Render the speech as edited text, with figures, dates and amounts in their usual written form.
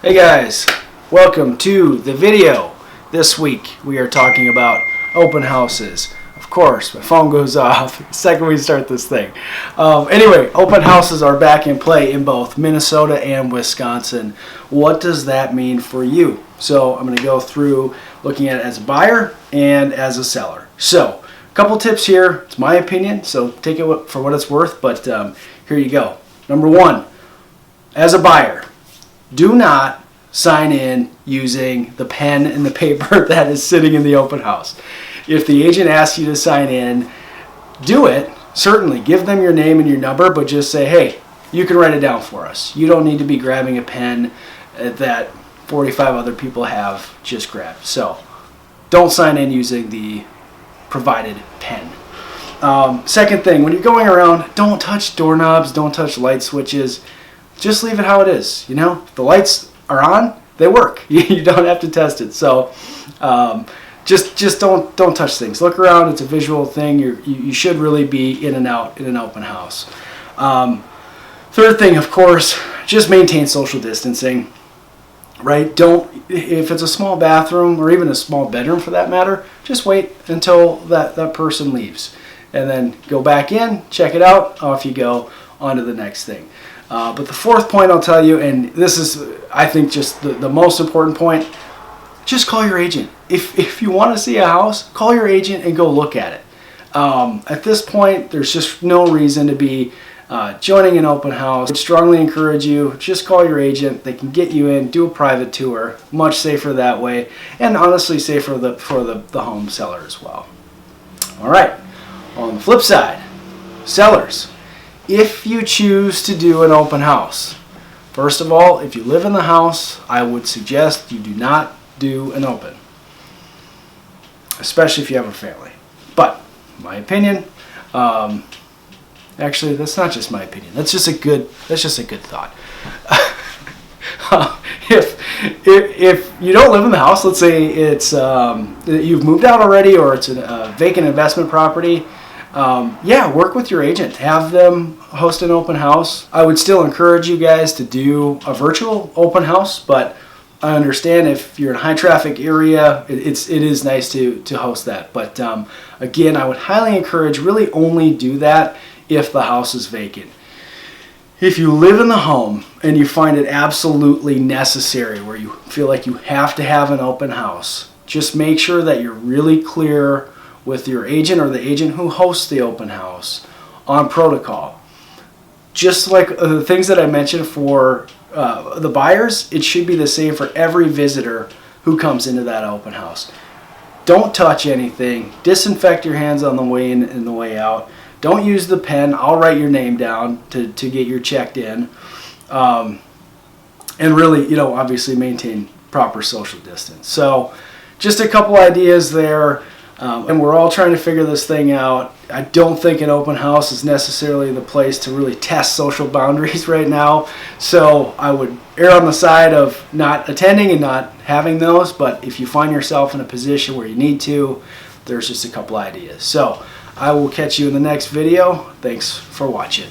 Hey guys, welcome to the video. This week we are talking about open houses. Of course, my phone goes off the second we start this thing. Anyway, open houses are back in play in both Minnesota and Wisconsin. What does that mean for you? So I'm going to go through looking at it as a buyer and as a seller. So a couple tips here. It's my opinion, so take it for what it's worth, but here you go. Number one, as a buyer, do not sign in using the pen and the paper that is sitting in the open house. If the agent asks you to sign in, do it. Certainly, give them your name and your number, but just say, hey, you can write it down for us. You don't need to be grabbing a pen that 45 other people have just grabbed. So don't sign in using the provided pen. Second thing, when you're going around, don't touch doorknobs, don't touch light switches. Just leave it how it is. You know, if the lights are on, they work. You don't have to test it. So just don't touch things. Look around. It's a visual thing. You should really be in and out in an open house. Third thing, of course, just maintain social distancing. Right? If it's a small bathroom or even a small bedroom for that matter, just wait until that person leaves, and then go back in, check it out, off you go, on to the next thing. But the fourth point I'll tell you, and this is, I think, just the most important point, just call your agent. If you want to see a house, call your agent and go look at it. At this point, there's just no reason to be joining an open house. I would strongly encourage you, just call your agent. They can get you in, do a private tour, much safer that way, and honestly safer for the home seller as well. All right, on the flip side, sellers. If you choose to do an open house, first of all, if you live in the house, I would suggest you do not do an open, especially if you have a family. But my opinion, actually, that's not just my opinion. That's just a good thought. If you don't live in the house, let's say it's you've moved out already, or it's a vacant investment property. Work with your agent. Have them host an open house. I would still encourage you guys to do a virtual open house, but I understand if you're in a high traffic area, it is nice to host that. But again, I would highly encourage really only do that if the house is vacant. If you live in the home and you find it absolutely necessary, where you feel like you have to have an open house, just make sure that you're really clear with your agent or the agent who hosts the open house on protocol. Just like the things that I mentioned for the buyers, it should be the same for every visitor who comes into that open house. Don't touch anything. Disinfect your hands on the way in and the way out. Don't use the pen. I'll write your name down to get your checked in. And really, obviously maintain proper social distance. So just a couple ideas there. And we're all trying to figure this thing out. I don't think an open house is necessarily the place to really test social boundaries right now. So I would err on the side of not attending and not having those. But if you find yourself in a position where you need to, there's just a couple ideas. So I will catch you in the next video. Thanks for watching.